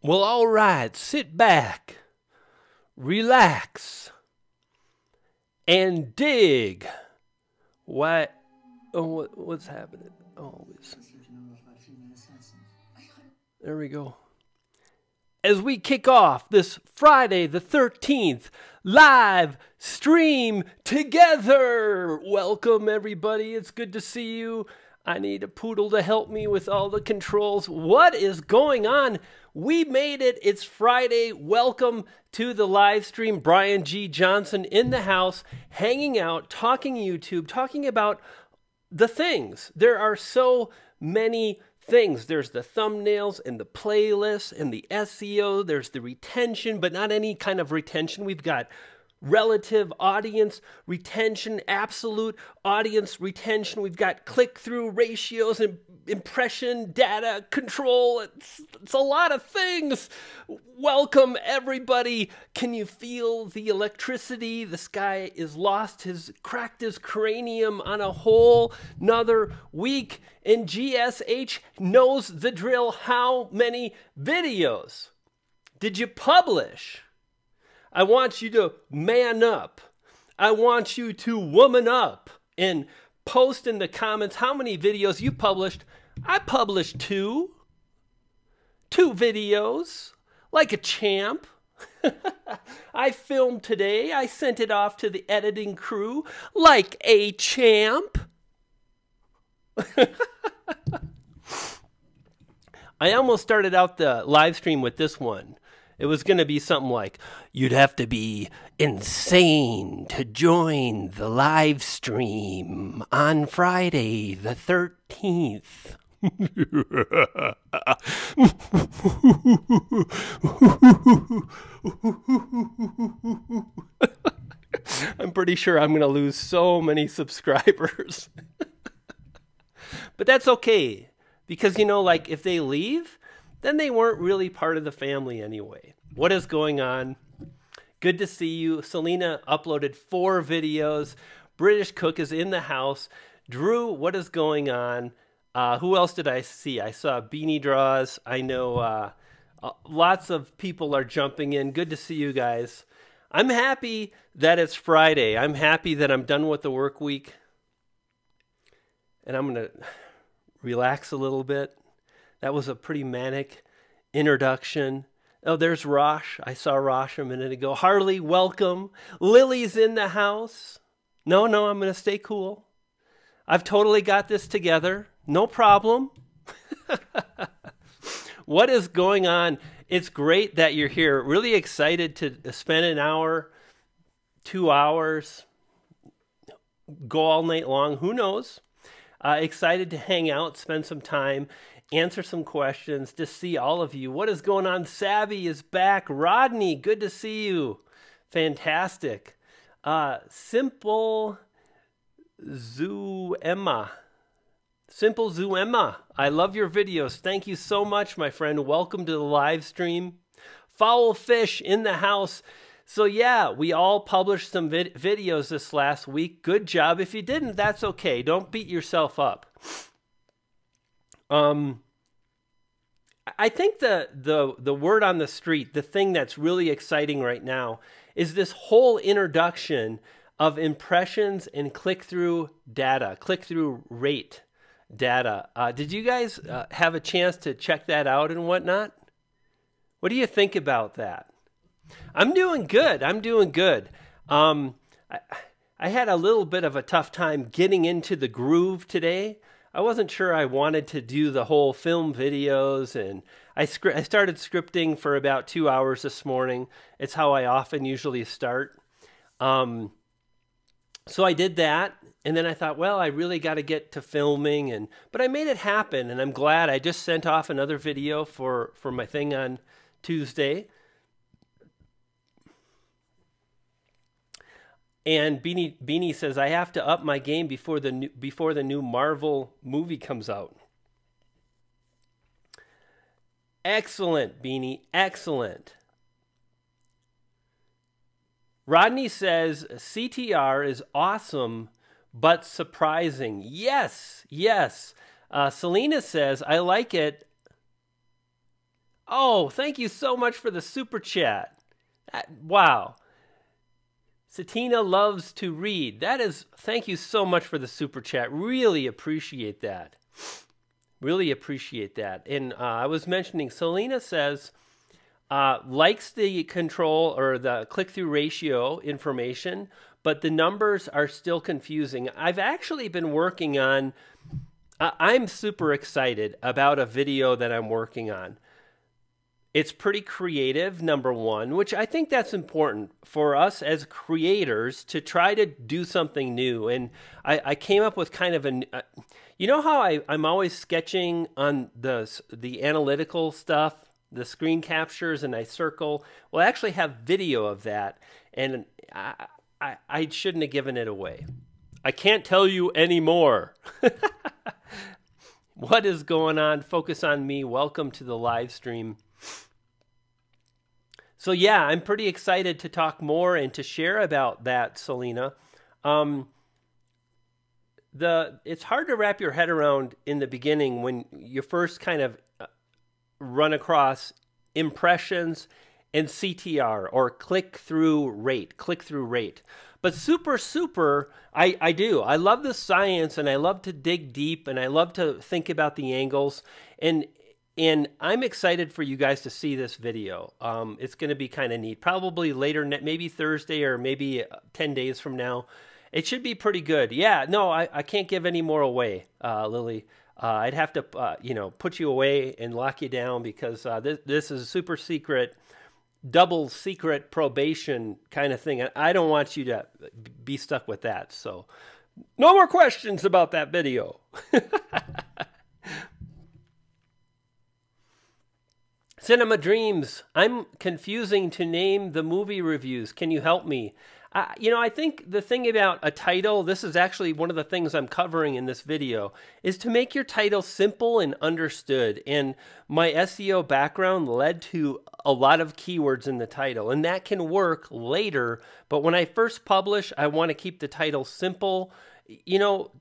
Well, all right, sit back, relax, and dig. Why? Oh, what's happening? Always. There we go. As we kick off this Friday the 13th live stream together. Welcome, everybody. It's good to see you. I need a poodle to help me with all the controls. What is going on? We made it. It's Friday. Welcome to the live stream. Brian G. Johnson in the house, hanging out, talking YouTube, talking about the things. There are so many things. There's the thumbnails and the playlists and the SEO. There's the retention, but not any kind of retention. We've got relative audience retention, absolute audience retention. We've got click-through ratios and impression data control. It's a lot of things. Welcome, everybody. Can you feel the electricity? This guy is lost, cracked his cranium on a whole nother week, and GSH knows the drill. How many videos did you publish? I want you to man up. I want you to woman up and post in the comments how many videos you published. I published two videos, like a champ. I filmed today. I sent it off to the editing crew like a champ. I almost started out the live stream with this one. It was going to be something like, you'd have to be insane to join the live stream on Friday the 13th. I'm pretty sure I'm going to lose so many subscribers. But that's okay. Because, like if they leave, then they weren't really part of the family anyway. What is going on? Good to see you. Selena uploaded 4 videos. British Cook is in the house. Drew, what is going on? Who else did I see? I saw Beanie Draws. I know lots of people are jumping in. Good to see you guys. I'm happy that it's Friday. I'm happy that I'm done with the work week. And I'm going to relax a little bit. That was a pretty manic introduction. Oh, there's Rosh. I saw Rosh a minute ago. Harley, welcome. Lily's in the house. No, I'm going to stay cool. I've totally got this together. No problem. What is going on? It's great that you're here. Really excited to spend an hour, 2 hours, go all night long. Who knows? Excited to hang out, spend some time, answer some questions, to see all of you. What is going on? Savvy is back. Rodney, good to see you. Fantastic. Simple Zoo Emma. I love your videos. Thank you so much, my friend. Welcome to the live stream. Foul Fish in the house. So yeah, we all published some videos this last week. Good job. If you didn't, that's okay. Don't beat yourself up. I think the word on the street, the thing that's really exciting right now, is this whole introduction of impressions and click-through data, click-through rate data. Did you guys have a chance to check that out and whatnot? What do you think about that? I'm doing good. I had a little bit of a tough time getting into the groove today. I wasn't sure I wanted to do the whole film videos, and I started scripting for about 2 hours this morning. It's how I often usually start. So I did that, and then I thought, well, I really got to get to filming, but I made it happen, and I'm glad. I just sent off another video for my thing on Tuesday. And Beanie says, I have to up my game before the new Marvel movie comes out. Excellent, Beanie. Excellent. Rodney says, CTR is awesome, but surprising. Yes. Selena says, I like it. Oh, thank you so much for the super chat. Wow. Satina loves to read. Thank you so much for the super chat. Really appreciate that. Really appreciate that. And I was mentioning, Selena says, likes the control or the click-through ratio information, but the numbers are still confusing. I've actually been working on, I'm super excited about a video that I'm working on. It's pretty creative, number one, which I think that's important for us as creators to try to do something new. And I came up with kind of you know how I'm always sketching on the analytical stuff, the screen captures, and I circle? Well, I actually have video of that, and I shouldn't have given it away. I can't tell you anymore. What is going on? Focus on me. Welcome to the live stream. So yeah, I'm pretty excited to talk more and to share about that, Selena. It's hard to wrap your head around in the beginning when you first kind of run across impressions and CTR, or click-through rate. But super, I do. I love the science, and I love to dig deep, and I love to think about the angles. And I'm excited for you guys to see this video. It's going to be kind of neat. Probably later, maybe Thursday or maybe 10 days from now. It should be pretty good. Yeah, no, I can't give any more away, Lily. I'd have to, put you away and lock you down because this is a super secret, double secret probation kind of thing. I don't want you to be stuck with that. So no more questions about that video. Cinema Dreams, I'm confusing to name the movie reviews. Can you help me? I think the thing about a title, this is actually one of the things I'm covering in this video, is to make your title simple and understood. And my SEO background led to a lot of keywords in the title, and that can work later. But when I first publish, I want to keep the title simple.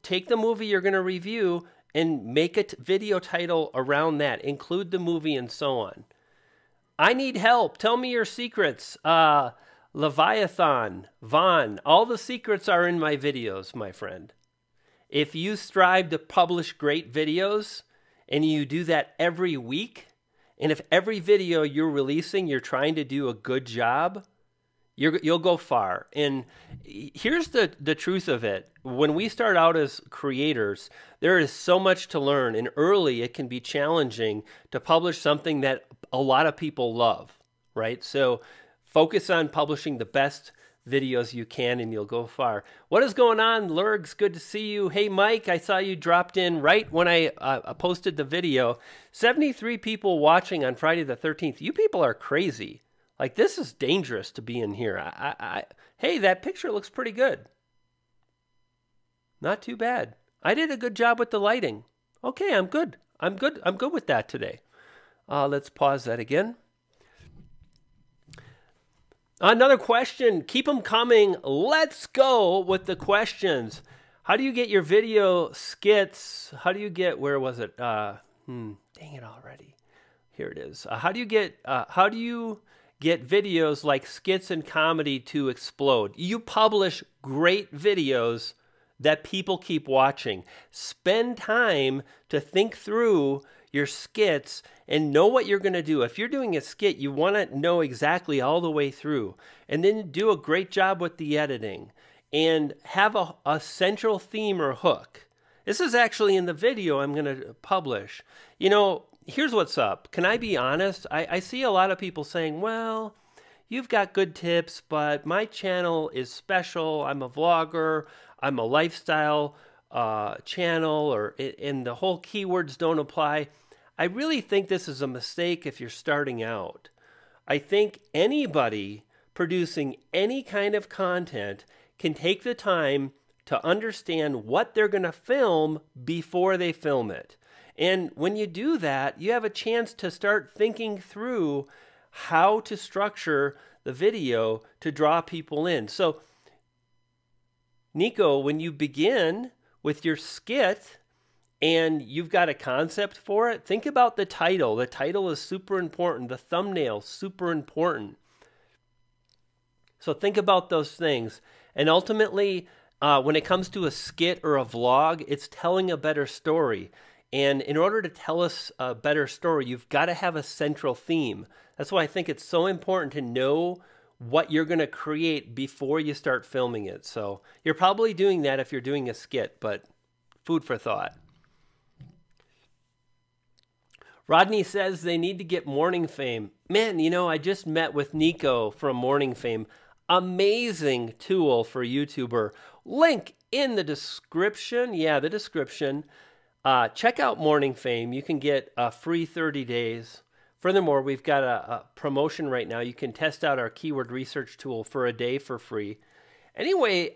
Take the movie you're going to review and make a video title around that. Include the movie and so on. I need help. Tell me your secrets. Leviathan, Vaughn, all the secrets are in my videos, my friend. If you strive to publish great videos and you do that every week, and if every video you're releasing, you're trying to do a good job, you'll go far. And here's the truth of it. When we start out as creators, there is so much to learn. And early, it can be challenging to publish something that a lot of people love, right? So focus on publishing the best videos you can and you'll go far. What is going on, Lurgs? Good to see you. Hey, Mike, I saw you dropped in right when I posted the video. 73 people watching on Friday the 13th. You people are crazy. Like, this is dangerous to be in here. Hey, that picture looks pretty good. Not too bad. I did a good job with the lighting. Okay, I'm good. I'm good with that today. Let's pause that again. Another question. Keep them coming. Let's go with the questions. How do you get your video skits? How do you get, where was it? Dang it already. Here it is. How do you get videos like skits and comedy to explode? You publish great videos that people keep watching. Spend time to think through your skits and know what you're going to do. If you're doing a skit, you want to know exactly all the way through, and then do a great job with the editing and have a central theme or hook. This is actually in the video I'm going to publish. Here's what's up. Can I be honest? I see a lot of people saying, well, you've got good tips, but my channel is special. I'm a vlogger. I'm a lifestyle channel, and the whole keywords don't apply. I really think this is a mistake if you're starting out. I think anybody producing any kind of content can take the time to understand what they're going to film before they film it. And when you do that, you have a chance to start thinking through how to structure the video to draw people in. So, Nico, when you begin with your skit and you've got a concept for it, think about the title. The title is super important. The thumbnail, super important. So think about those things. And ultimately, when it comes to a skit or a vlog, it's telling a better story. And in order to tell us a better story, you've got to have a central theme. That's why I think it's so important to know what you're going to create before you start filming it. So you're probably doing that if you're doing a skit, but food for thought. Rodney says they need to get Morning Fame. Man, I just met with Nico from Morning Fame. Amazing tool for YouTuber. Link in the description. Yeah, the description. Check out Morning Fame. You can get a free 30 days. Furthermore, we've got a promotion right now. You can test out our keyword research tool for a day for free. Anyway,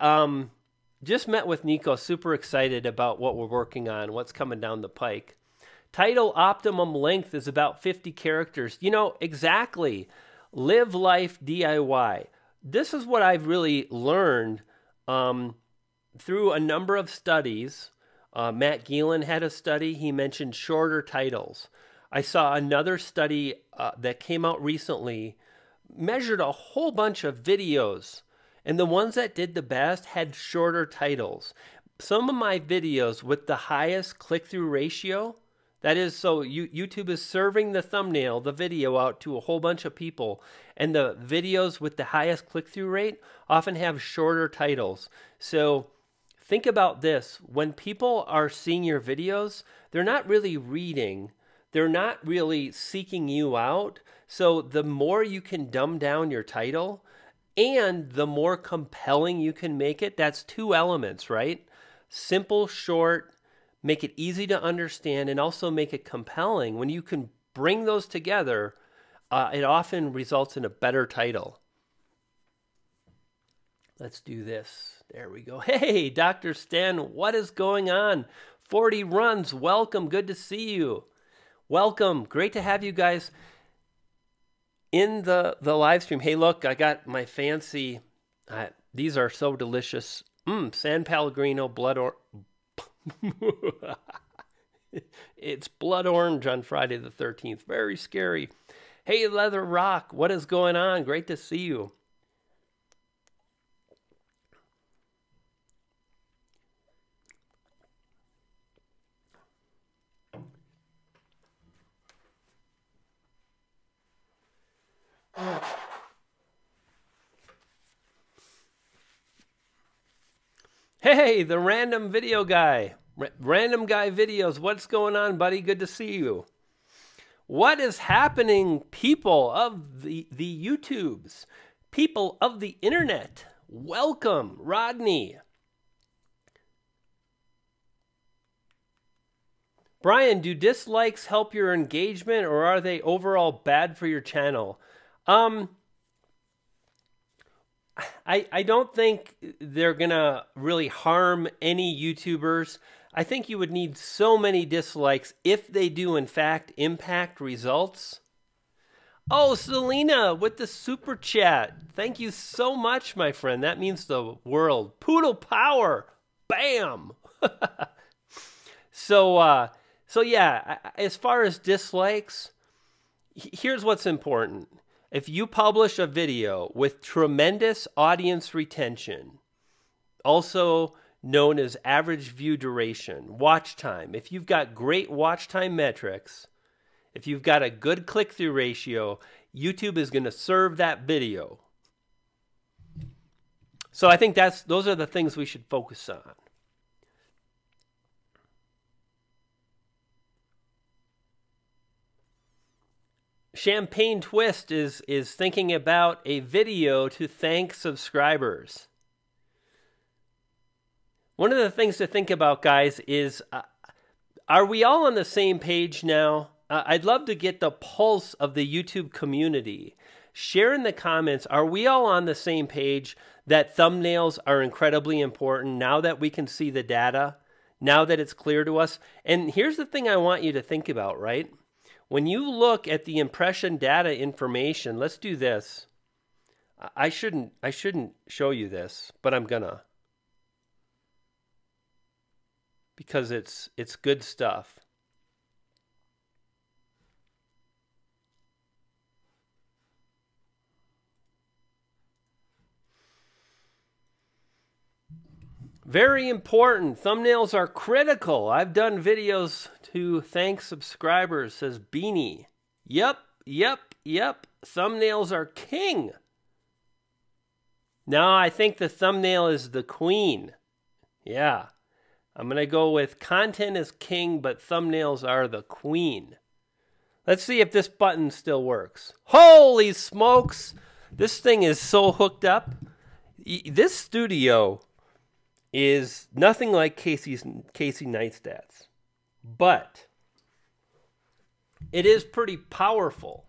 just met with Nico. Super excited about what we're working on, what's coming down the pike. Title optimum length is about 50 characters. Exactly. Live life DIY. This is what I've really learned through a number of studies. Matt Gielen had a study. He mentioned shorter titles. I saw another study that came out recently, measured a whole bunch of videos, and the ones that did the best had shorter titles. Some of my videos with the highest click-through ratio, that is, so YouTube is serving the thumbnail, the video out to a whole bunch of people, and the videos with the highest click-through rate often have shorter titles. So think about this. When people are seeing your videos, they're not really reading. They're not really seeking you out. So the more you can dumb down your title and the more compelling you can make it, that's two elements, right? Simple, short, make it easy to understand, and also make it compelling. When you can bring those together, it often results in a better title. Let's do this. There we go. Hey, Dr. Stan, what is going on? 40 runs, welcome. Good to see you. Welcome. Great to have you guys in the live stream. Hey, look, I got my fancy, these are so delicious. San Pellegrino blood it's blood orange on Friday the 13th. Very scary. Hey, Leather Rock, what is going on? Great to see you. Hey, the random video guy. Random guy videos. What's going on, buddy? Good to see you. What is happening, people of the YouTubes? People of the internet. Welcome, Rodney. Brian, do dislikes help your engagement, or are they overall bad for your channel? I don't think they're going to really harm any YouTubers. I think you would need so many dislikes if they do, in fact, impact results. Oh, Selena with the super chat. Thank you so much, my friend. That means the world. Poodle power. Bam. So yeah, as far as dislikes, here's what's important. If you publish a video with tremendous audience retention, also known as average view duration, watch time, if you've got great watch time metrics, if you've got a good click-through ratio, YouTube is going to serve that video. So I think those are the things we should focus on. Champagne Twist is thinking about a video to thank subscribers. One of the things to think about, guys, is are we all on the same page now? I'd love to get the pulse of the YouTube community. Share in the comments, are we all on the same page that thumbnails are incredibly important now that we can see the data, now that it's clear to us? And here's the thing I want you to think about, right? When you look at the impression data information, let's do this. I shouldn't show you this, but I'm gonna. because it's good stuff. Very important. Thumbnails are critical. I've done videos to thank subscribers, says Beanie. Yep. Thumbnails are king. No, I think the thumbnail is the queen. Yeah. I'm going to go with content is king, but thumbnails are the queen. Let's see if this button still works. Holy smokes! This thing is so hooked up. This studio is nothing like Casey Neistat's, but it is pretty powerful.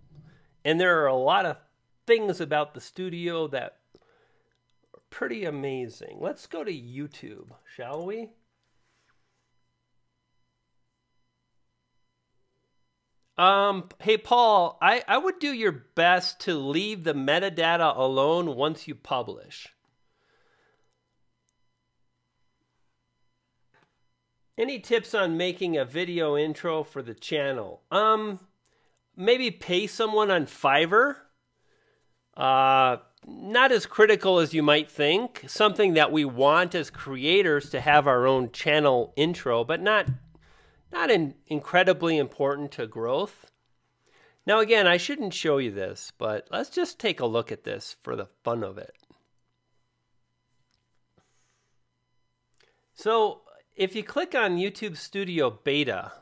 And there are a lot of things about the studio that are pretty amazing. Let's go to YouTube, shall we? Hey, Paul, I would do your best to leave the metadata alone once you publish. Any tips on making a video intro for the channel? Maybe pay someone on Fiverr. Not as critical as you might think. Something that we want as creators to have our own channel intro, but not incredibly important to growth. Now again, I shouldn't show you this, but let's just take a look at this for the fun of it. So if you click on YouTube Studio Beta,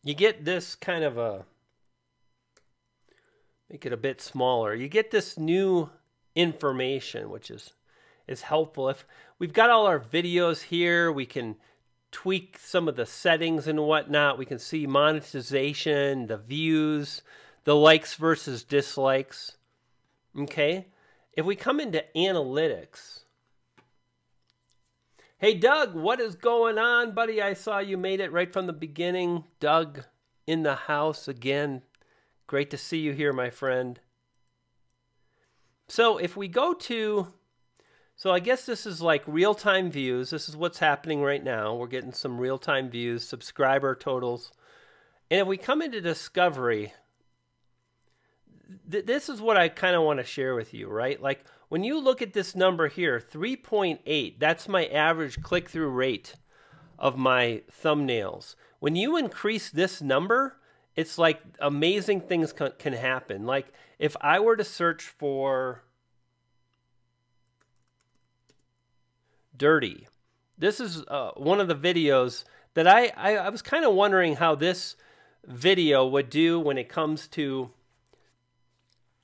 you get this kind of a, make it a bit smaller. You get this new information, which is helpful. If we've got all our videos here, we can tweak some of the settings and whatnot. We can see monetization, the views, the likes versus dislikes. Okay. If we come into analytics, hey Doug, what is going on, buddy? I saw you made it right from the beginning. Doug in the house again. Great to see you here, my friend. So if we go to, so I guess this is like real-time views. This is what's happening right now. We're getting some real-time views, subscriber totals. And if we come into discovery, this is what I kind of want to share with you, right? Like when you look at this number here, 3.8, that's my average click-through rate of my thumbnails. When you increase this number, it's like amazing things can happen. Like if I were to search for dirty, this is one of the videos that I was kind of wondering how this video would do when it comes to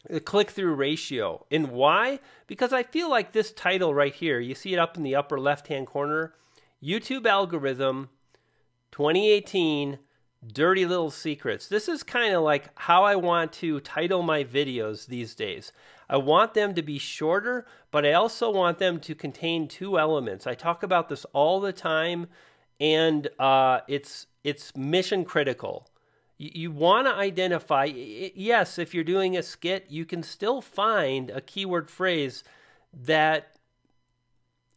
the click-through ratio. And why? Because I feel like this title right here, you see it up in the upper left-hand corner, YouTube algorithm 2018 dirty little secrets. This is kind of like how I want to title my videos these days. I want them to be shorter, but I also want them to contain two elements. I talk about this all the time, and it's mission critical. You want to identify, yes, if you're doing a skit, you can still find a keyword phrase that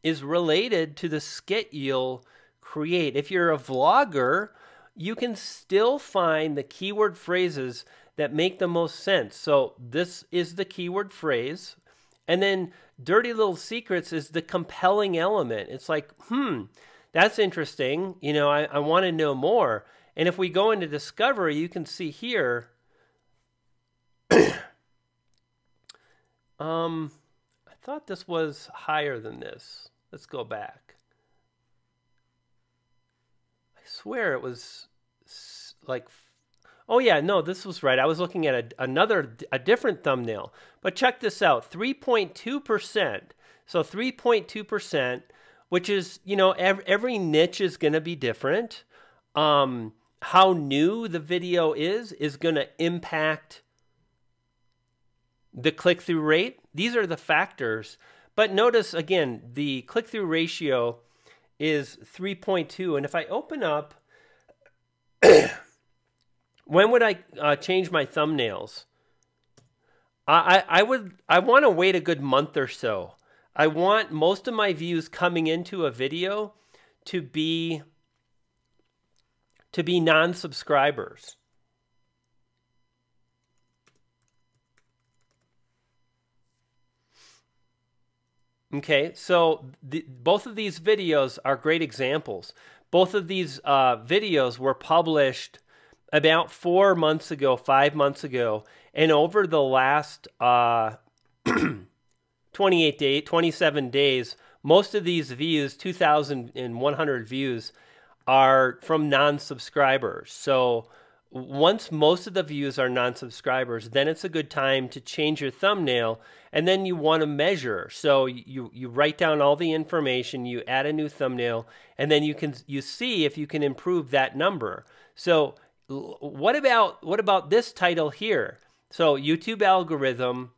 is related to the skit you'll create. If you're a vlogger, you can still find the keyword phrases that make the most sense. So this is the keyword phrase. And then dirty little secrets is the compelling element. It's like, that's interesting. You know, I want to know more. And if we go into discovery, you can see here, I thought this was higher than this. Let's go back. I swear it was like, oh yeah, no, this was right. I was looking at a different thumbnail. But check this out, 3.2%. So 3.2%, which is, you know, every niche is going to be different. How new the video is going to impact the click-through rate. These are the factors. But notice, again, the click-through ratio is 3.2. And if I open up, when would I change my thumbnails? I want to wait a good month or so. I want most of my views coming into a video to be non-subscribers. Okay, so both of these videos are great examples. Both of these videos were published about 4 months ago, 5 months ago, and over the last 27 days, most of these views, 2,100 views, are from non-subscribers. So once most of the views are non-subscribers, then it's a good time to change your thumbnail, and then you want to measure. So you write down all the information, you add a new thumbnail, and then you see if you can improve that number. So what about this title here? So YouTube algorithm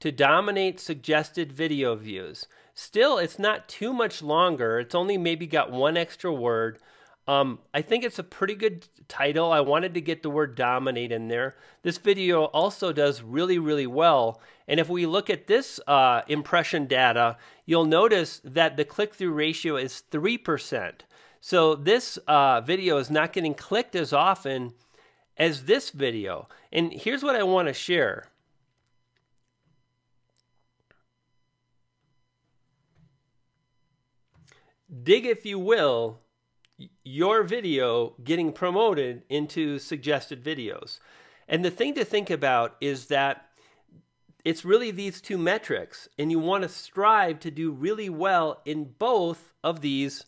to dominate suggested video views. Still, it's not too much longer. It's only maybe got one extra word. I think it's a pretty good title. I wanted to get the word dominate in there. This video also does really, really well. And if we look at this impression data, you'll notice that the click-through ratio is 3%. So this video is not getting clicked as often as this video. And here's what I want to share. Dig, if you will, your video getting promoted into suggested videos. And the thing to think about is that it's really these two metrics, and you want to strive to do really well in both of these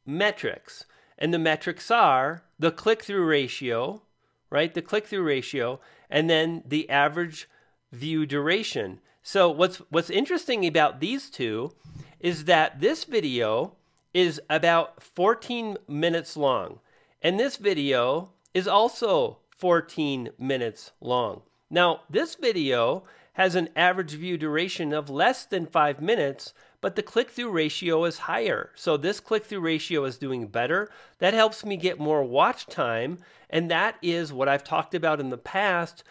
metrics. And the metrics are the click-through ratio, right? The click-through ratio, and then the average view duration. So what's interesting about these two is that this video is about 14 minutes long, and this video is also 14 minutes long. Now, this video has an average view duration of less than 5 minutes, but the click-through ratio is higher. So this click-through ratio is doing better. That helps me get more watch time, and that is what I've talked about in the past,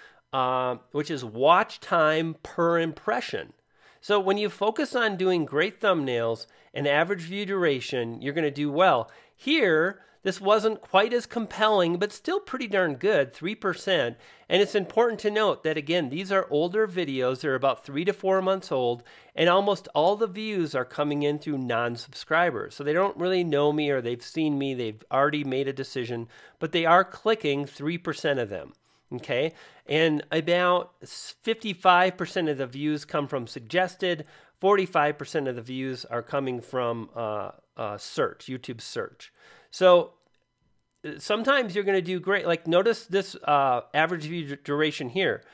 which is watch time per impression. So when you focus on doing great thumbnails and average view duration, you're going to do well. Here, this wasn't quite as compelling, but still pretty darn good, 3%. And it's important to note that, again, these are older videos. They're about 3 to 4 months old, and almost all the views are coming in through non-subscribers. So they don't really know me, or they've seen me, they've already made a decision, but they are clicking 3% of them. Okay, and about 55% of the views come from suggested, 45% of the views are coming from search, YouTube search. So sometimes you're going to do great. Like notice this average view duration here,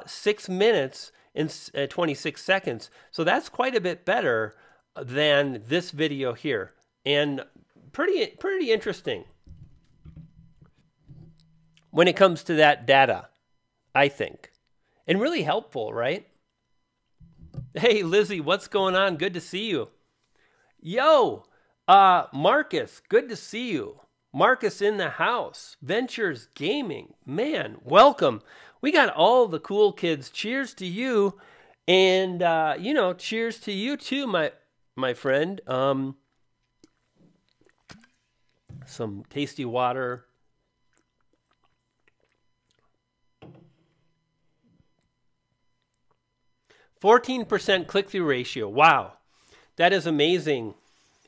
6 minutes and 26 seconds. So that's quite a bit better than this video here, and pretty interesting when it comes to that data, I think. And really helpful, right? Hey, Lizzie, what's going on? Good to see you. Yo, Marcus, good to see you. Marcus in the house. Ventures Gaming. Man, welcome. We got all the cool kids. Cheers to you. And, cheers to you too, my friend. Some tasty water. 14% click-through ratio. Wow, that is amazing.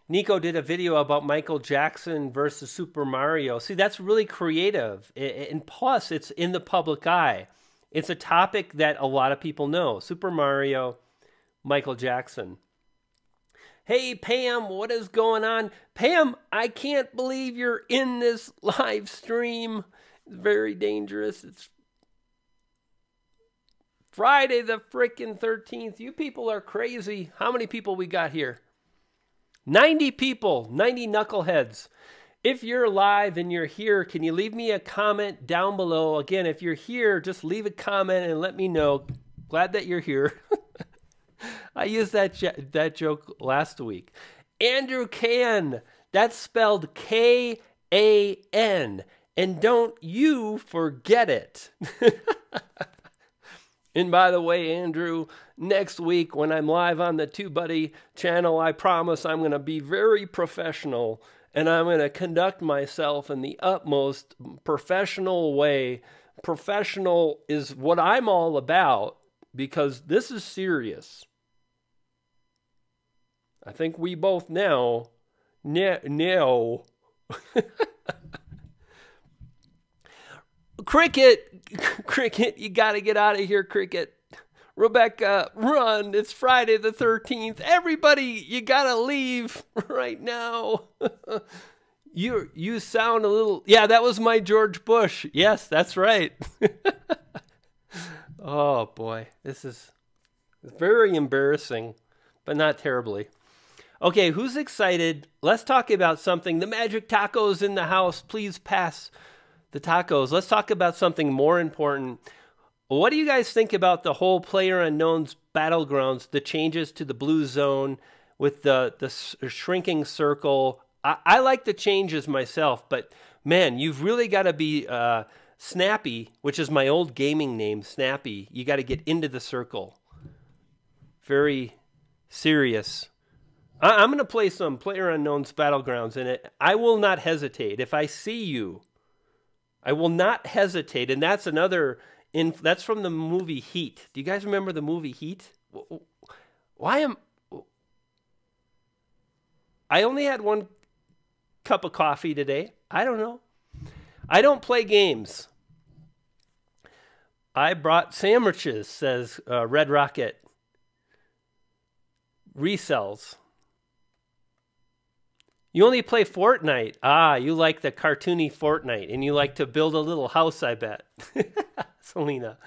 Nico did a video about Michael Jackson versus Super Mario. See, that's really creative. And plus, it's in the public eye. It's a topic that a lot of people know. Super Mario, Michael Jackson. Hey, Pam, what is going on? Pam, I can't believe you're in this live stream. It's very dangerous. It's Friday the frickin' 13th. You people are crazy. How many people we got here? 90 people, 90 knuckleheads. If you're live and you're here, can you leave me a comment down below? Again, if you're here, just leave a comment and let me know. Glad that you're here. I used that joke last week. Andrew Can. That's spelled K-A-N. And don't you forget it. And by the way, Andrew, next week when I'm live on the TubeBuddy channel, I promise I'm going to be very professional and I'm going to conduct myself in the utmost professional way. Professional is what I'm all about because this is serious. I think we both know. Cricket, you got to get out of here, Cricket. Rebecca, run. It's Friday the 13th. Everybody, you got to leave right now. You sound a little... Yeah, that was my George Bush. Yes, that's right. Oh, boy. This is very embarrassing, but not terribly. Okay, who's excited? Let's talk about something. The magic tacos in the house. Please pass the tacos. Let's talk about something more important. What do you guys think about the whole PlayerUnknown's Battlegrounds, the changes to the blue zone with the shrinking circle? I like the changes myself, but man, you've really got to be snappy, which is my old gaming name, Snappy. You got to get into the circle. Very serious. I'm going to play some PlayerUnknown's Battlegrounds in it. I will not hesitate. If I see you, I will not hesitate. And that's another, that's from the movie Heat. Do you guys remember the movie Heat? I only had one cup of coffee today. I don't know. I don't play games. I brought sandwiches, says Red Rocket. Resells. You only play Fortnite. Ah, you like the cartoony Fortnite, and you like to build a little house, I bet. Selena.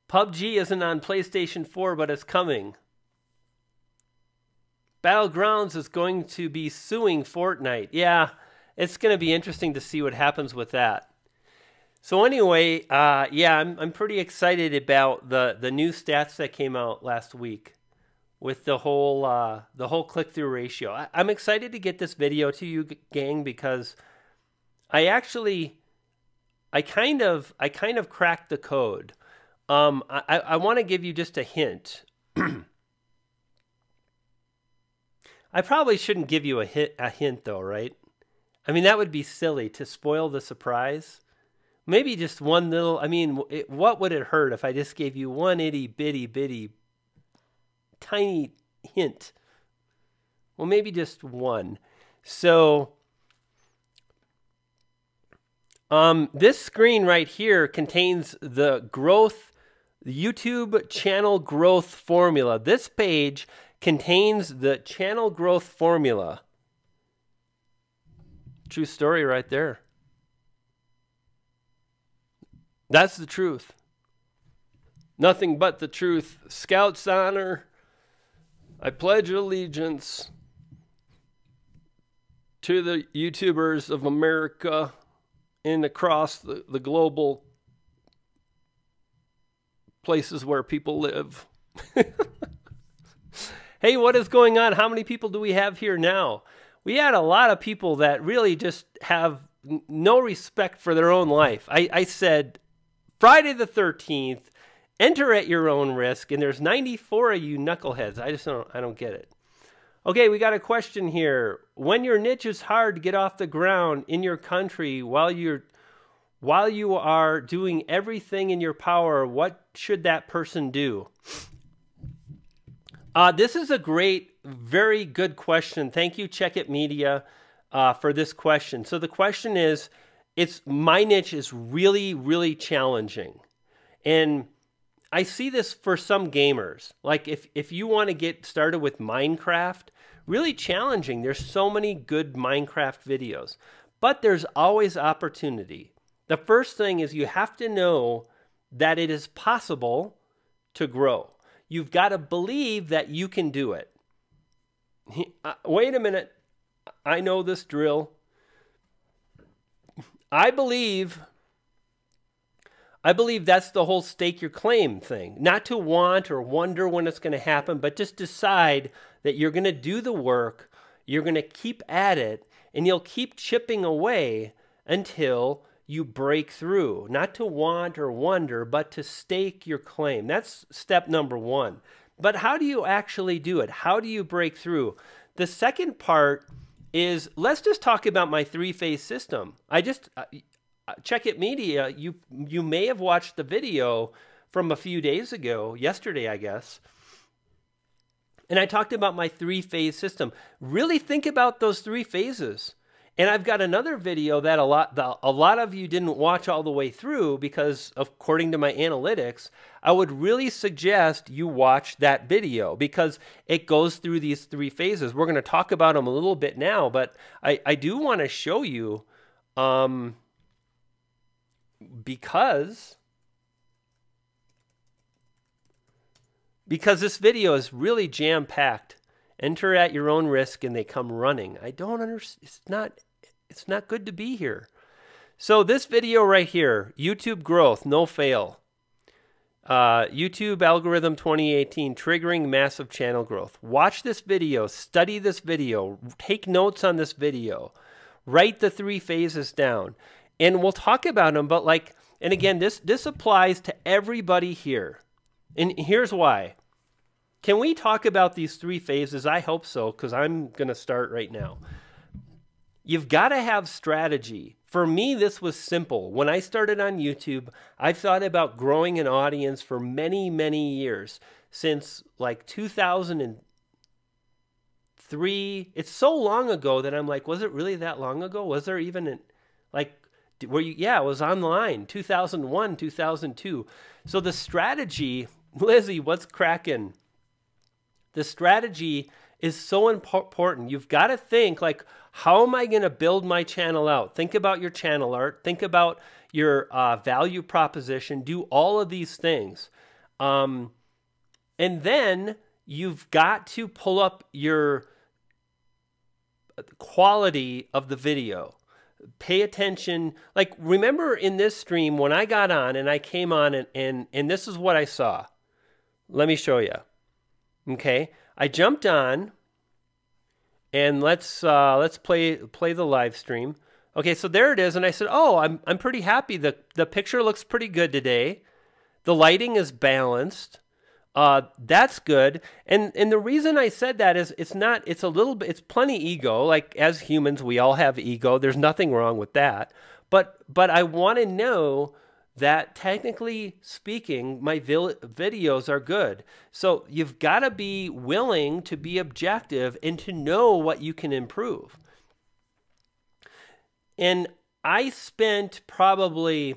PUBG isn't on PlayStation 4, but it's coming. Battlegrounds is going to be suing Fortnite. Yeah, it's going to be interesting to see what happens with that. So anyway, I'm pretty excited about the new stats that came out last week with the whole click-through ratio. I'm excited to get this video to you, gang, because I kind of cracked the code. I want to give you just a hint. I probably shouldn't give you a hint though, right? I mean, that would be silly to spoil the surprise. Maybe just one little, what would it hurt if I just gave you one itty bitty tiny hint? Well, maybe just one. So, this screen right here contains the YouTube channel growth formula. This page contains the channel growth formula. True story right there. That's the truth. Nothing but the truth. Scout's honor. I pledge allegiance to the YouTubers of America and across the global places where people live. Hey, what is going on? How many people do we have here now? We had a lot of people that really just have no respect for their own life. I said, Friday the 13th, enter at your own risk, and there's 94 of you knuckleheads. I don't get it. Okay, we got a question here. When your niche is hard to get off the ground in your country while you are doing everything in your power, what should that person do? This is a very good question. Thank you, Check It Media, for this question. So the question is, my niche is really, really challenging. And I see this for some gamers. Like if you want to get started with Minecraft, really challenging. There's so many good Minecraft videos. But there's always opportunity. The first thing is you have to know that it is possible to grow. You've got to believe that you can do it. Wait a minute. I know this drill. I believe that's the whole stake your claim thing. Not to want or wonder when it's going to happen, but just decide that you're going to do the work, you're going to keep at it, and you'll keep chipping away until you break through, not to want or wonder, but to stake your claim. That's step number one. But how do you actually do it? How do you break through? The second part is, let's just talk about my three-phase system. Check It Media, you may have watched the video from a few days ago, yesterday, I guess. And I talked about my three-phase system. Really think about those three phases. And I've got another video that a lot of you didn't watch all the way through because, according to my analytics, I would really suggest you watch that video because it goes through these three phases. We're going to talk about them a little bit now, but I do want to show you because this video is really jam-packed. Enter at your own risk and they come running. I don't understand. It's not good to be here. So this video right here, YouTube growth, no fail. YouTube algorithm 2018, triggering massive channel growth. Watch this video, study this video, take notes on this video, write the three phases down, and we'll talk about them. But and again, this applies to everybody here. And here's why. Can we talk about these three phases? I hope so, because I'm going to start right now. You've got to have strategy. For me, this was simple. When I started on YouTube, I thought about growing an audience for many, many years. Since 2003. It's so long ago that I'm like, was it really that long ago? Was there even yeah, it was online, 2001, 2002. So the strategy, Lizzie, what's cracking? The strategy is so important. You've got to think how am I going to build my channel out? Think about your channel art. Think about your value proposition. Do all of these things. And then you've got to pull up your quality of the video. Pay attention. Remember in this stream when I got on and I came on and this is what I saw. Let me show you. Okay. I jumped on and let's play the live stream. Okay, so there it is. And I said, oh, I'm pretty happy. The picture looks pretty good today. The lighting is balanced. That's good. And the reason I said that is it's plenty ego. As humans, we all have ego. There's nothing wrong with that. But I want to know that technically speaking, my videos are good. So you've got to be willing to be objective and to know what you can improve. And I spent probably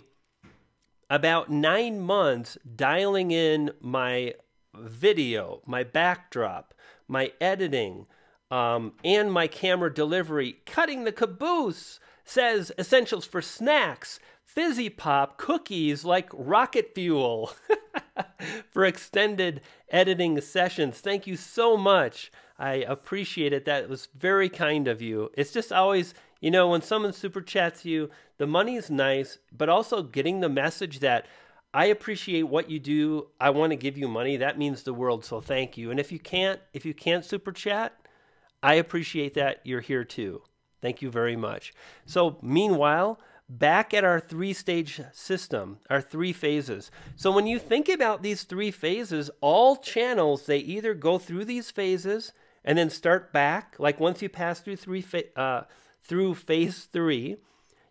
about 9 months dialing in my video, my backdrop, my editing, and my camera delivery. Cutting the caboose says essentials for snacks, fizzy pop, cookies like rocket fuel for extended editing sessions. Thank you so much. I appreciate it. That was very kind of you. It's just always, when someone super chats you, the money is nice, but also getting the message that I appreciate what you do. I want to give you money. That means the world. So thank you. And if you can't super chat, I appreciate that you're here too. Thank you very much. So meanwhile, back at our three-stage system, our three phases. So when you think about these three phases, all channels, they either go through these phases and then start back. Once you pass through through phase 3,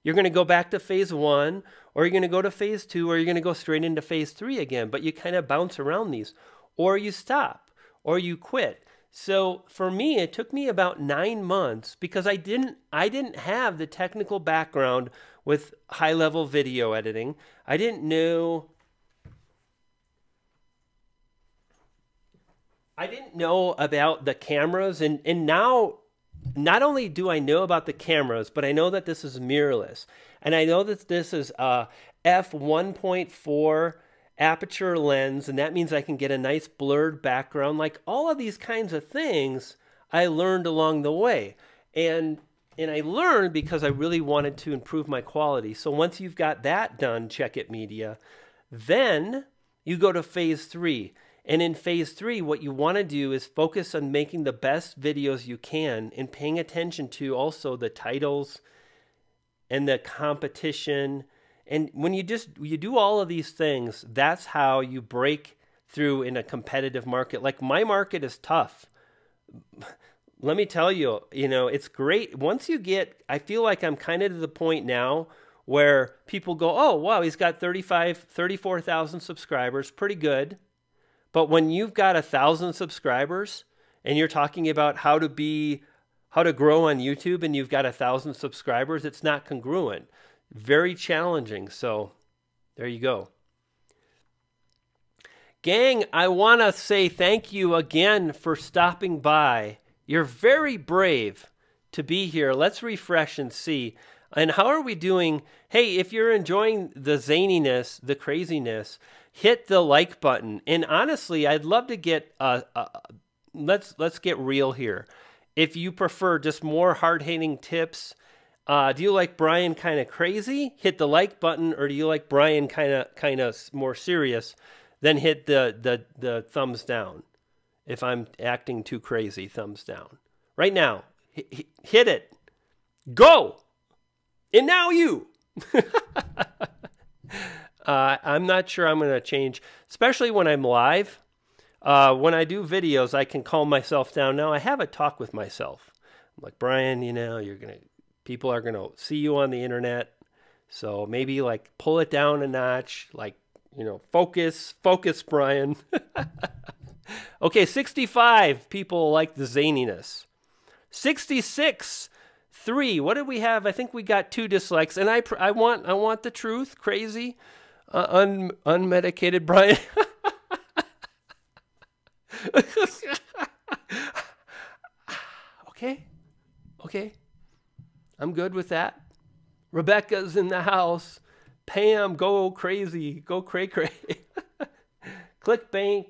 you're going to go back to phase 1, or you're going to go to phase 2, or you're going to go straight into phase 3 again. But you kind of bounce around these, or you stop, or you quit. So for me, it took me about 9 months because I didn't have the technical background with high-level video editing. I didn't know about the cameras, and now not only do I know about the cameras, but I know that this is mirrorless, and I know that this is a f1.4 aperture lens, and that means I can get a nice blurred background. All of these kinds of things I learned along the way. And I learned because I really wanted to improve my quality. So once you've got that done, Check It Media, then you go to phase 3. And in phase 3, what you want to do is focus on making the best videos you can and paying attention to also the titles and the competition. And when you do all of these things, that's how you break through in a competitive market. Like my market is tough. Let me tell you, it's great. Once you get, I feel like I'm kind of to the point now where people go, oh, wow, he's got 34,000 subscribers. Pretty good. But when you've got 1,000 subscribers and you're talking about how to grow on YouTube and you've got 1,000 subscribers, it's not congruent. Very challenging. So there you go. Gang, I want to say thank you again for stopping by. You're very brave to be here. Let's refresh and see. And how are we doing? Hey, if you're enjoying the zaniness, the craziness, hit the like button. And honestly, I'd love to get let's get real here. If you prefer just more hard-hitting tips, do you like Brian kind of crazy? Hit the like button, or do you like Brian kind of more serious? Then hit the thumbs down. If I'm acting too crazy, thumbs down. Right now, hit it. Go. And now you. I'm not sure I'm going to change, especially when I'm live. When I do videos, I can calm myself down. Now I have a talk with myself. I'm like, Brian, people are going to see you on the internet. So maybe like pull it down a notch, like, focus, Brian. Okay, 65 people like the zaniness. 66, 3. What did we have? I think we got 2 dislikes. And I want the truth. Crazy, unmedicated Brian. Okay. I'm good with that. Rebecca's in the house. Pam, go crazy. Go cray-cray. Clickbank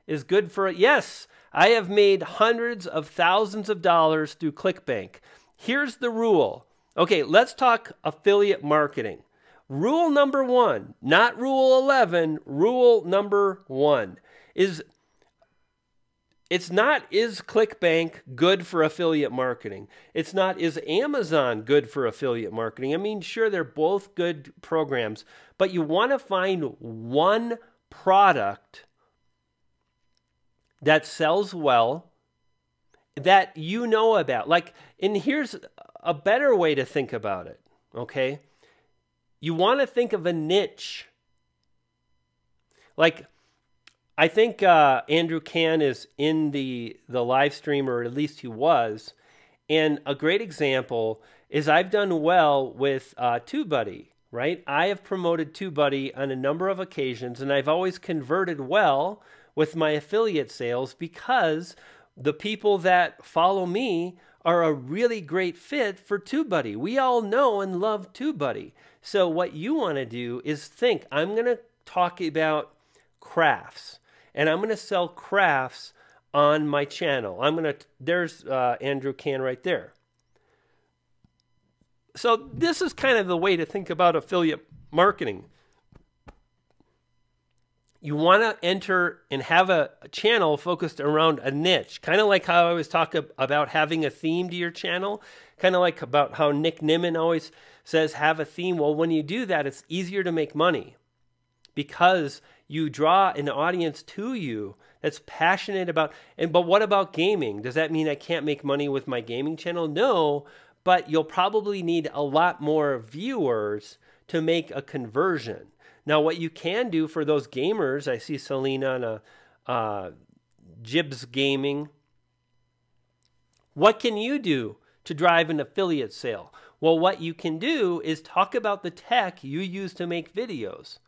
is good for it. Yes, I have made hundreds of thousands of dollars through ClickBank. Here's the rule. Okay, let's talk affiliate marketing. Rule number 1, not rule 11, rule number 1 is ClickBank good for affiliate marketing? It's not, is Amazon good for affiliate marketing? I mean, sure, they're both good programs, but you want to find one product that sells well, that you know about. Like, and here's a better way to think about it, okay? You want to think of a niche. Like, I think Andrew Can is in the live stream, or at least he was. And a great example is I've done well with TubeBuddy, right? I have promoted TubeBuddy on a number of occasions, and I've always converted well with my affiliate sales because the people that follow me are a really great fit for TubeBuddy. We all know and love TubeBuddy. So what you want to do is think, I'm going to talk about crafts, and I'm going to sell crafts on my channel. There's Andrew Can right there. So this is kind of the way to think about affiliate marketing. You want to enter and have a channel focused around a niche, kind of like how I always talk about having a theme to your channel, kind of like about how Nick Nimmin always says have a theme. Well, when you do that, it's easier to make money because you draw an audience to you that's passionate about, but what about gaming? Does that mean I can't make money with my gaming channel? No, but you'll probably need a lot more viewers to make a conversion. Now, what you can do for those gamers, I see Selena on Jibs Gaming. What can you do to drive an affiliate sale? Well, what you can do is talk about the tech you use to make videos.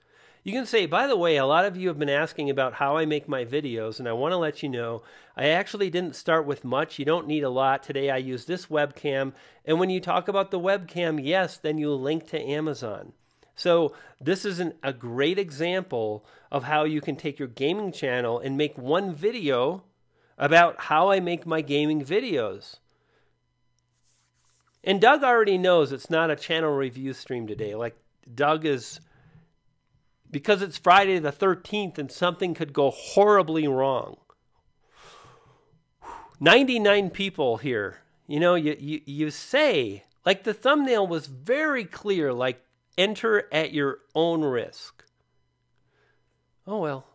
You can say, by the way, a lot of you have been asking about how I make my videos, and I want to let you know, I actually didn't start with much. You don't need a lot. Today I use this webcam, and when you talk about the webcam, yes, then you link to Amazon. So this is a great example of how you can take your gaming channel and make one video about how I make my gaming videos. And Doug already knows it's not a channel review stream today. Like, Doug is, because it's Friday the 13th and something could go horribly wrong. 99 people here. You know, you say Like the thumbnail was very clear, like enter at your own risk. Oh well.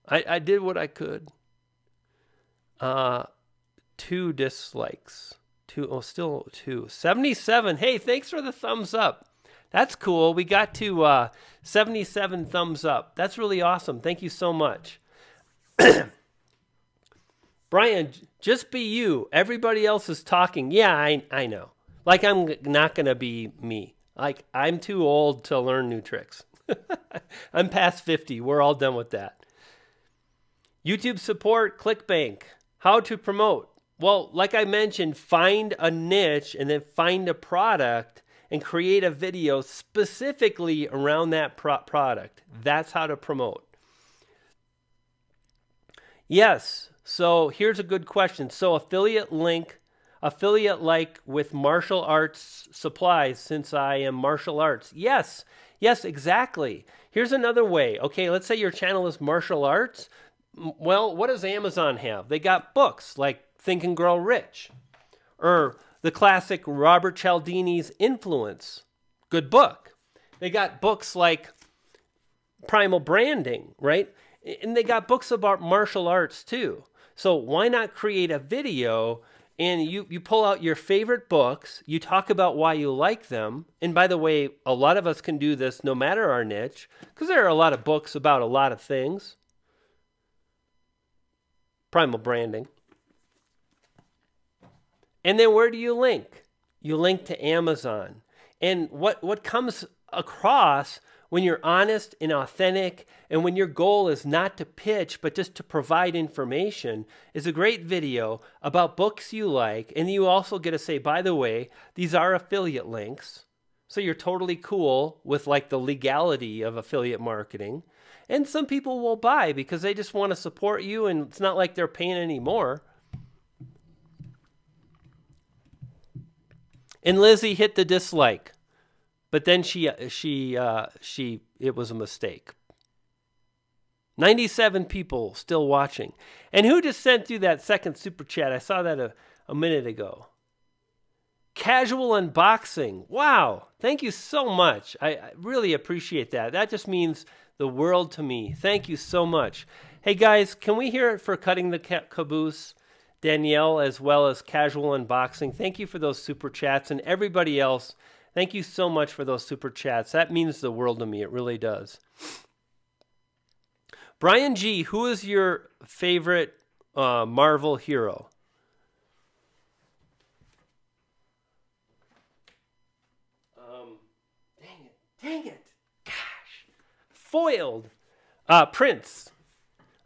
I did what I could. 2 dislikes. Still 2. 77. Hey, thanks for the thumbs up. That's cool. We got to 77 thumbs up. That's really awesome. Thank you so much. Brian, just be you. Everybody else is talking. Yeah, I know. Like I'm not going to be me. Like I'm too old to learn new tricks. I'm past 50. We're all done with that. YouTube support, ClickBank. How to promote? Well, like I mentioned, find a niche and then find a product and create a video specifically around that product. That's how to promote. Yes. So here's a good question. So affiliate like with martial arts supplies, since I am martial arts. Yes, exactly. Here's another way. Okay, let's say your channel is martial arts. Well, what does Amazon have? They got books like Think and Grow Rich, or the classic Robert Cialdini's Influence. Good book. They got books like Primal Branding, right? And they got books about martial arts too. So why not create a video and you pull out your favorite books, you talk about why you like them. And by the way, a lot of us can do this no matter our niche, because there are a lot of books about a lot of things. Primal Branding. And then where do you link? You link to Amazon. And what comes across when you're honest and authentic, and when your goal is not to pitch, but just to provide information, is a great video about books you like. And you also get to say, by the way, these are affiliate links. So you're totally cool with like the legality of affiliate marketing. And some people will buy because they just want to support you, and it's not like they're paying any more. And Lizzie hit the dislike. But then it was a mistake. 97 people still watching. And who just sent through that second super chat? I saw that a minute ago. Casual unboxing. Wow. Thank you so much. I really appreciate that. That just means the world to me. Thank you so much. Hey guys, can we hear it for Cutting the Caboose? Danielle, as well as Casual Unboxing. Thank you for those super chats, and everybody else. Thank you so much for those super chats. That means the world to me. It really does. Brian G., who is your favorite Marvel hero? Dang it. Gosh. Foiled. Prince.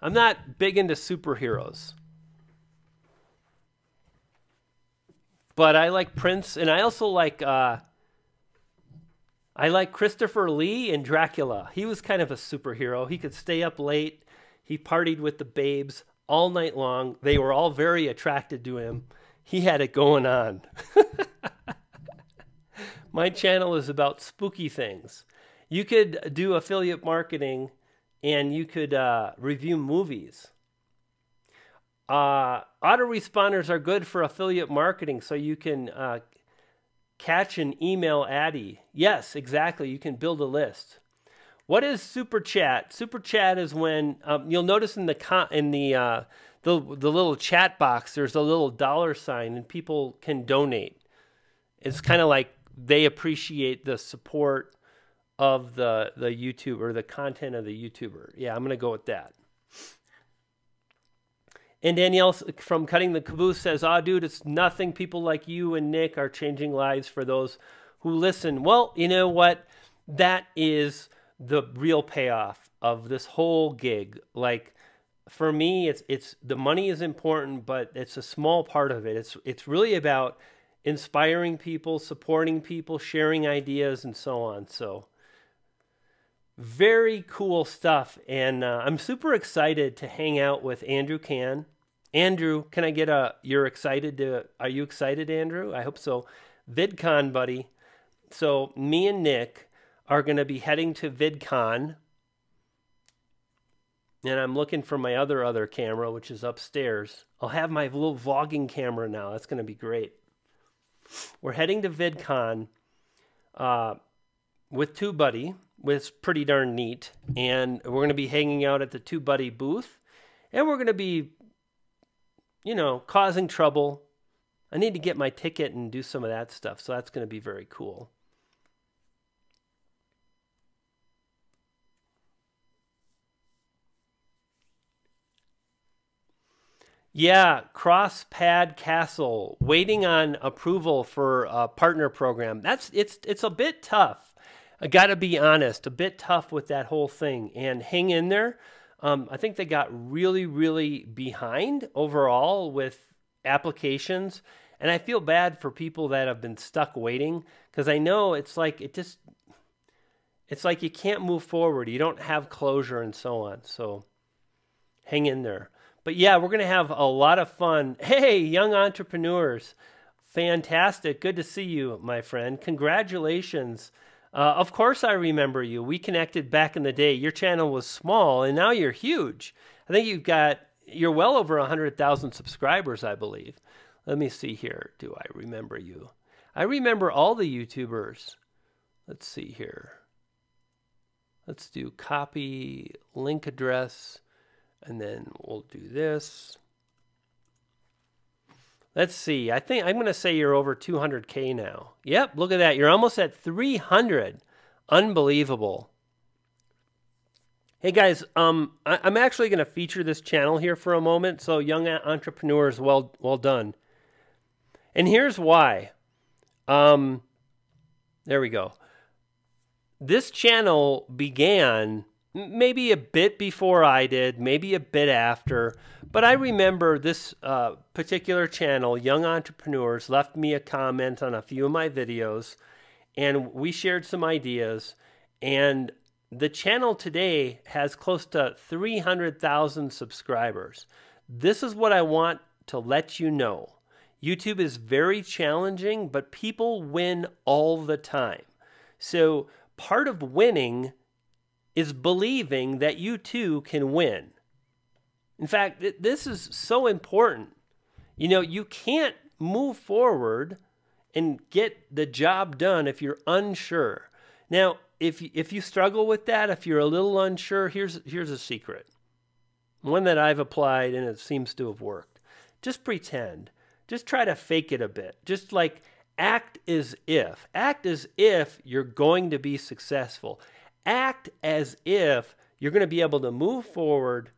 I'm not big into superheroes. But I like Prince, and I also like... I like Christopher Lee in Dracula. He was kind of a superhero. He could stay up late. He partied with the babes all night long. They were all very attracted to him. He had it going on. My channel is about spooky things. You could do affiliate marketing, and you could review movies. Autoresponders are good for affiliate marketing, so you can... catch an email Addy. Yes, exactly. You can build a list. What is super chat? Super chat is when you'll notice in the little chat box there's a little $sign and people can donate. It's kind of like they appreciate the support of the YouTuber, or the content of the YouTuber. Yeah, I'm gonna go with that. And Danielle from Cutting the Caboose says, dude, it's nothing. People like you and Nick are changing lives for those who listen. Well, you know what? That is the real payoff of this whole gig. Like, for me, it's the money is important, but it's a small part of it. It's really about inspiring people, supporting people, sharing ideas, and so on. So, very cool stuff, and I'm super excited to hang out with Andrew Can. Andrew, can I get are you excited, Andrew? I hope so. VidCon, buddy. So me and Nick are going to be heading to VidCon, and I'm looking for my other camera, which is upstairs. I'll have my little vlogging camera now. That's going to be great. We're heading to VidCon with TubeBuddy, which is pretty darn neat. And we're going to be hanging out at the TubeBuddy booth. And we're going to be, causing trouble. I need to get my ticket and do some of that stuff. So that's going to be very cool. Yeah, Cross Pad Castle, waiting on approval for a partner program. It's a bit tough. I got to be honest, a bit tough with that whole thing. And hang in there. I think they got really, really behind overall with applications. And I feel bad for people that have been stuck waiting, because I know it's like you can't move forward. You don't have closure and so on. So hang in there. But yeah, we're going to have a lot of fun. Hey, young entrepreneurs. Fantastic. Good to see you, my friend. Congratulations. Of course I remember you. We connected back in the day. Your channel was small, and now you're huge. I think you're well over 100,000 subscribers, I believe. Let me see here. Do I remember you? I remember all the YouTubers. Let's see here. Let's do copy, link address. And then we'll do this. Let's see. I think I'm going to say you're over 200K now. Yep, look at that. You're almost at 300. Unbelievable. Hey guys, I'm actually going to feature this channel here for a moment. So young entrepreneurs, well done. And here's why. There we go. This channel began maybe a bit before I did, maybe a bit after, but I remember this particular channel, Young Entrepreneurs, left me a comment on a few of my videos, and we shared some ideas, and the channel today has close to 300,000 subscribers. This is what I want to let you know. YouTube is very challenging, but people win all the time. So part of winning is believing that you too can win. In fact, this is so important. You can't move forward and get the job done if you're unsure. Now, if you struggle with that, if you're a little unsure, here's a secret. One that I've applied and it seems to have worked. Just pretend. Just try to fake it a bit. Just like act as if. Act as if you're going to be successful. Act as if you're going to be able to move forward,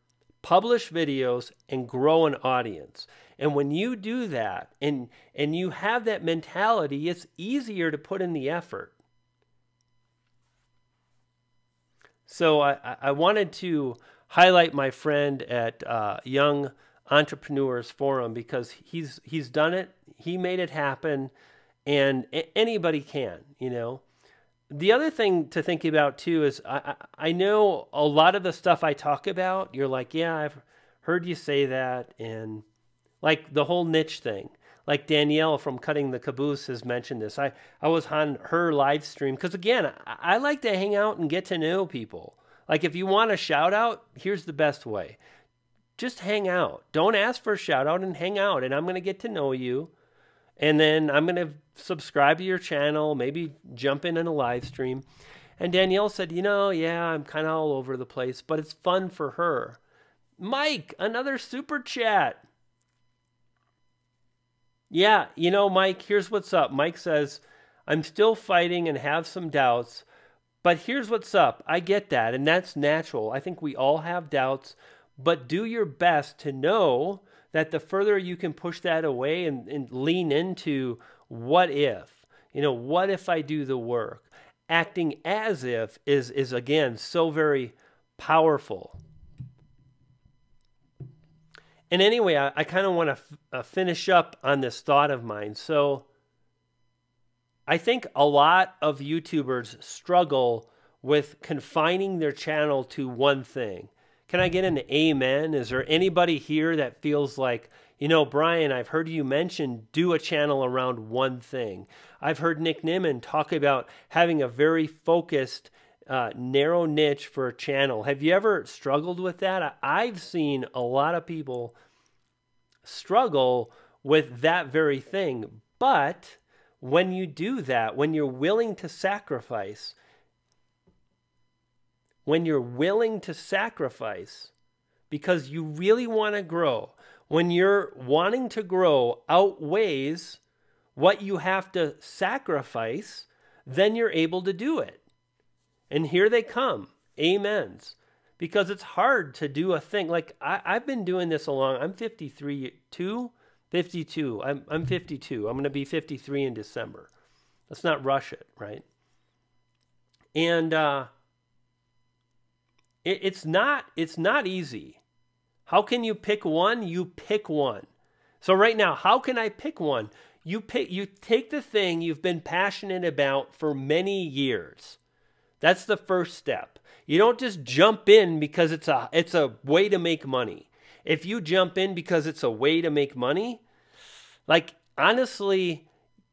publish videos, and grow an audience. And when you do that and you have that mentality, it's easier to put in the effort. So I wanted to highlight my friend at Young Entrepreneurs Forum, because he's done it. He made it happen, and anybody can, The other thing to think about too is I know a lot of the stuff I talk about, you're like, yeah, I've heard you say that. And like the whole niche thing, like Danielle from Cutting the Caboose has mentioned this. I was on her live stream because, again, I like to hang out and get to know people. Like if you want a shout out, here's the best way. Just hang out. Don't ask for a shout out, and hang out. And I'm going to get to know you. And then I'm going to subscribe to your channel, maybe jump in a live stream. And Danielle said, yeah, I'm kind of all over the place, but it's fun for her. Mike, another super chat. Yeah, Mike, here's what's up. Mike says, I'm still fighting and have some doubts, but here's what's up. I get that, and that's natural. I think we all have doubts, but do your best to know that the further you can push that away and lean into what if, what if I do the work? Acting as if is again, so very powerful. And anyway, I kind of want to finish up on this thought of mine. So I think a lot of YouTubers struggle with confining their channel to one thing. Can I get an amen? Is there anybody here that feels like, Brian, I've heard you mention do a channel around one thing. I've heard Nick Nimmin talk about having a very focused, narrow niche for a channel. Have you ever struggled with that? I've seen a lot of people struggle with that very thing. But when you do that, when you're willing to sacrifice, because you really want to grow, when you're wanting to grow outweighs what you have to sacrifice, then you're able to do it. And here they come. Amens. Because it's hard to do a thing. Like I've been doing this I'm 52. I'm 52. I'm going to be 53 in December. Let's not rush it, right? And it's not easy. How can you pick one? You pick one. So right now, how can I pick one? You take the thing you've been passionate about for many years. That's the first step. You don't just jump in because it's a way to make money. If you jump in because it's a way to make money, like honestly,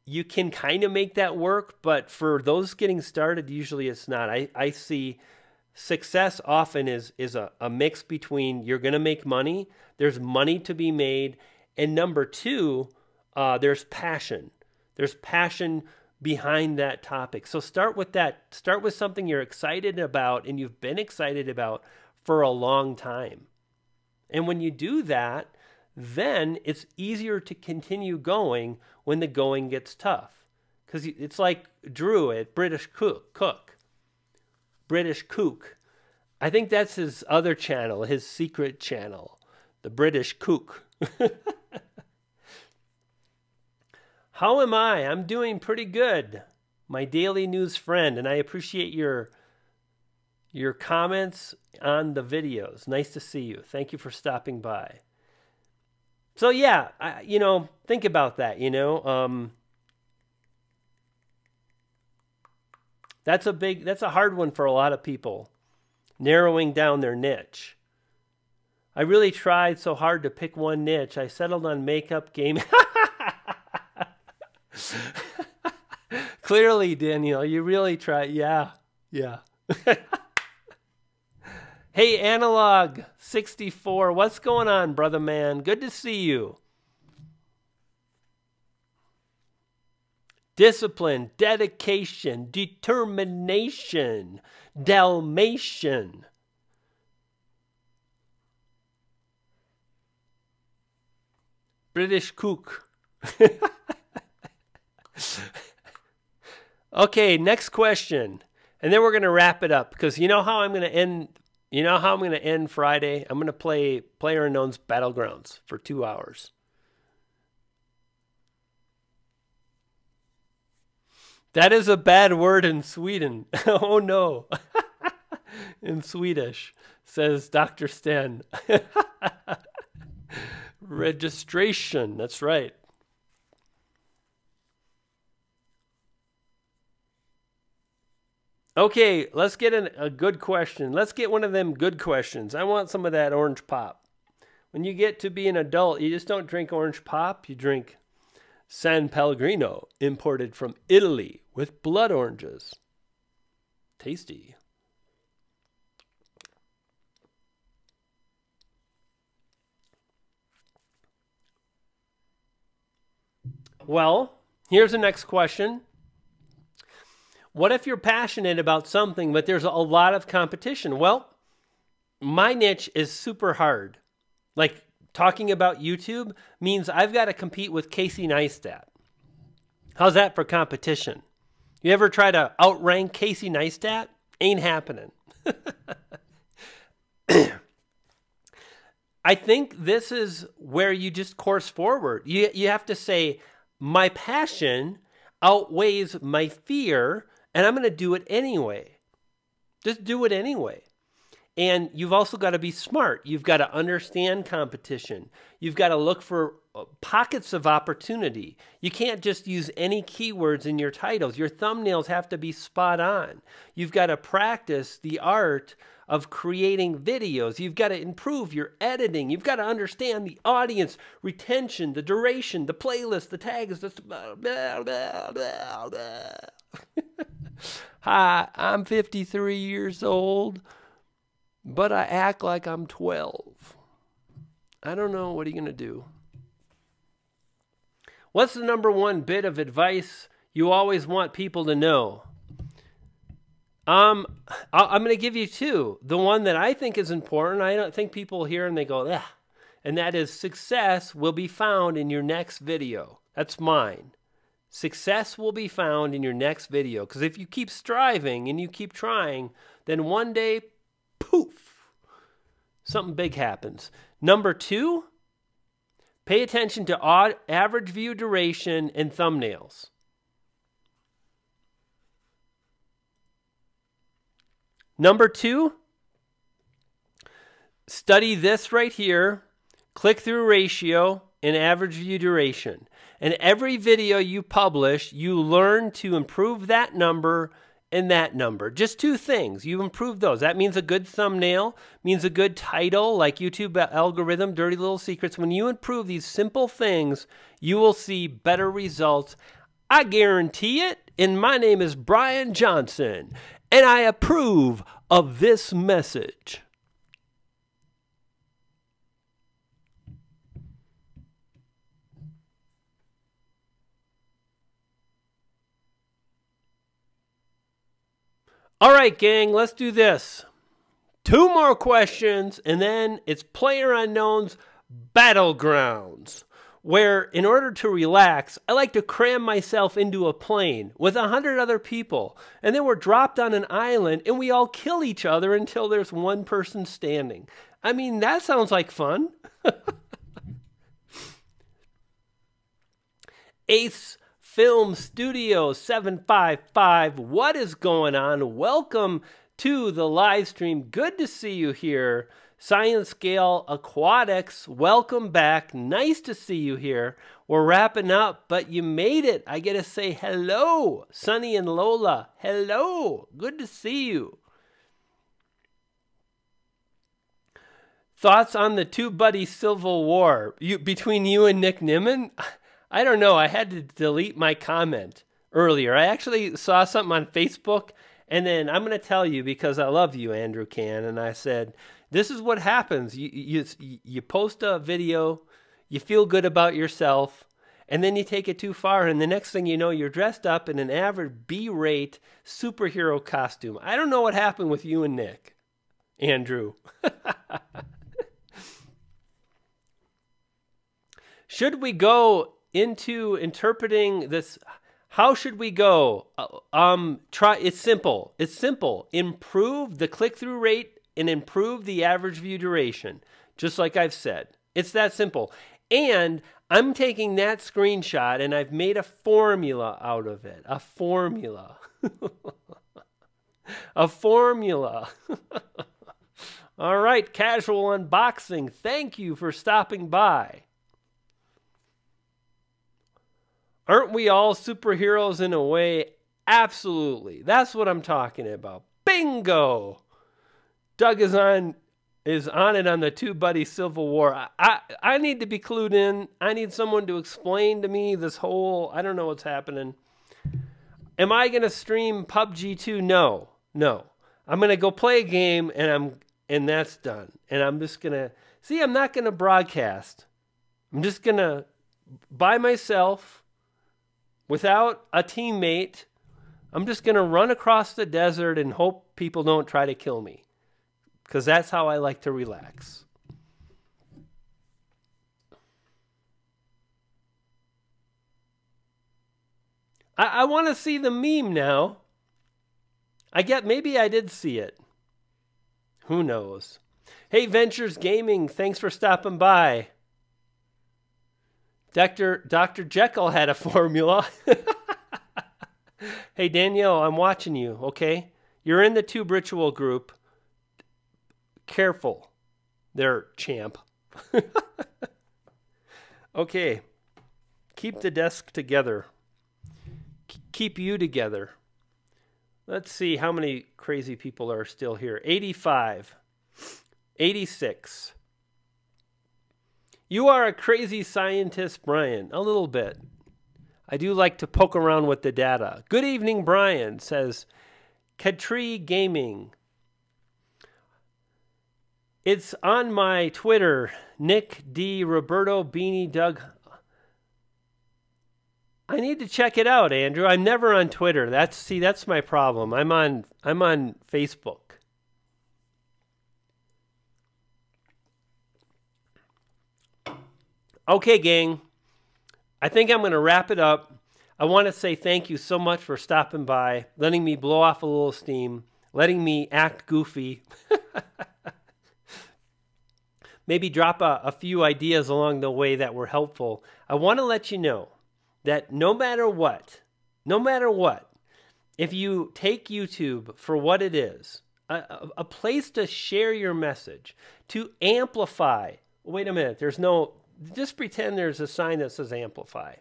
you can kind of make that work, but for those getting started, usually it's not. I see success often is a mix between you're going to make money, there's money to be made, and number two, there's passion. There's passion behind that topic. So start with that. Start with something you're excited about and you've been excited about for a long time. And when you do that, then it's easier to continue going when the going gets tough. Because it's like Drew at British Cook. I think that's his other channel, his secret channel, the British Cook. How am I? I'm doing pretty good, my daily news friend, and I appreciate your comments on the videos. Nice to see you. Thank you for stopping by. So yeah, think about that, That's a hard one for a lot of people, narrowing down their niche. I really tried so hard to pick one niche. I settled on makeup, gaming. Clearly, Daniel, you really tried. Yeah. Hey, Analog 64, what's going on, brother man? Good to see you. Discipline, dedication, determination, Dalmatian. British Cook. Okay, next question. And then we're going to wrap it up because you know how I'm going to end Friday? I'm going to play PlayerUnknown's Battlegrounds for 2 hours. That is a bad word in Sweden. Oh no. In Swedish, says Dr. Sten. Registration, that's right. Okay, let's get a good question. Let's get one of them good questions. I want some of that orange pop. When you get to be an adult, you just don't drink orange pop. You drink San Pellegrino, imported from Italy with blood oranges. Tasty. Well, here's the next question. What if you're passionate about something, but there's a lot of competition? Well, my niche is super hard. Like, talking about YouTube means I've got to compete with Casey Neistat. How's that for competition? You ever try to outrank Casey Neistat? Ain't happening. I think this is where you just course forward. You have to say, my passion outweighs my fear, and I'm going to do it anyway. Just do it anyway. And you've also got to be smart. You've got to understand competition. You've got to look for pockets of opportunity. You can't just use any keywords in your titles. Your thumbnails have to be spot on. You've got to practice the art of creating videos. You've got to improve your editing. You've got to understand the audience, retention, the duration, the playlist, the tags. Blah, blah, blah, blah, blah. Hi, I'm 53 years old, but I act like I'm 12. I don't know. What are you going to do? What's the number one bit of advice you always want people to know. I'm going to give you two. The one that I think is important, I don't think people hear and they go, ah, and that is success will be found in your next video. That's mine. Success will be found in your next video. Because if you keep striving and you keep trying, then one day, poof, something big happens. Number two, pay attention to average view duration and thumbnails. Number two, study this right here, click-through ratio and average view duration. And every video you publish, you learn to improve that number and that number. Just two things. You improve those. That means a good thumbnail, means a good title, like YouTube algorithm, Dirty Little Secrets. When you improve these simple things, you will see better results. I guarantee it. And my name is Brian Johnson, and I approve of this message. All right, gang, let's do this. Two more questions, and then it's Player Unknown's Battlegrounds, where in order to relax, I like to cram myself into a plane with 100 other people, and then we're dropped on an island, and we all kill each other until there's one person standing. I mean, that sounds like fun. Ace Film Studio 755, what is going on? Welcome to the live stream. Good to see you here. Science Scale Aquatics, welcome back. Nice to see you here. We're wrapping up, but you made it. I get to say hello. Sunny and Lola, hello. Good to see you. Thoughts on the Two Buddy Civil War between you and Nick Nimmin? I don't know. I had to delete my comment earlier. I actually saw something on Facebook, and then I'm going to tell you because I love you, Andrew Can, and I said, this is what happens. You post a video, you feel good about yourself, and then you take it too far, and the next thing you know, you're dressed up in an average B-rate superhero costume. I don't know what happened with you and Nick, Andrew. Should we go into interpreting this? How should we go? It's simple. It's simple. Improve the click-through rate and improve the average view duration, just like I've said. It's that simple. And I'm taking that screenshot and I've made a formula out of it. A formula. A formula. All right, casual unboxing. Thank you for stopping by. Aren't we all superheroes in a way? Absolutely. That's what I'm talking about. Bingo! Doug is on it on the Two Buddy Civil War. I need to be clued in. I need someone to explain to me this whole, I don't know what's happening. Am I going to stream PUBG 2? No. I'm going to go play a game and that's done. And I'm just going to, I'm not going to broadcast. I'm just going to, by myself, without a teammate, I'm just going to run across the desert and hope people don't try to kill me. Because that's how I like to relax. I want to see the meme now. Maybe I did see it. Who knows? Hey, Ventures Gaming, thanks for stopping by. Dr. Jekyll had a formula. Hey, Danielle, I'm watching you, okay? You're in the Tube Ritual group. Careful there, champ. Okay. Keep the desk together. Keep you together. Let's see how many crazy people are still here. 85. 86. You are a crazy scientist, Brian. A little bit. I do like to poke around with the data. Good evening, Brian, says Katri Gaming. It's on my Twitter, Nick D. Roberto Beanie Doug. I need to check it out, Andrew. I'm never on Twitter. That's my problem. I'm on Facebook. Okay, gang. I think I'm going to wrap it up. I want to say thank you so much for stopping by, letting me blow off a little steam, letting me act goofy. Maybe drop a few ideas along the way that were helpful. I want to let you know that no matter what, if you take YouTube for what it is, a place to share your message, to amplify. Wait a minute, just pretend there's a sign that says amplify.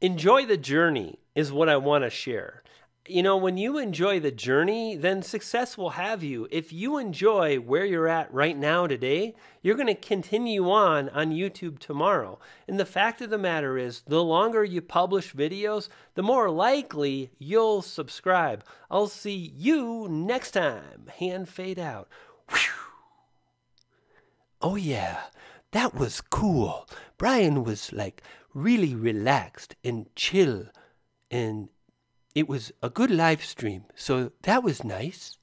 Enjoy the journey is what I want to share. You know, when you enjoy the journey, then success will have you. If you enjoy where you're at right now today, you're going to continue on YouTube tomorrow. And the fact of the matter is, the longer you publish videos, the more likely you'll subscribe. I'll see you next time. Hand fade out. Whew. Oh yeah, that was cool. Brian was like really relaxed and chill, and it was a good live stream, so that was nice.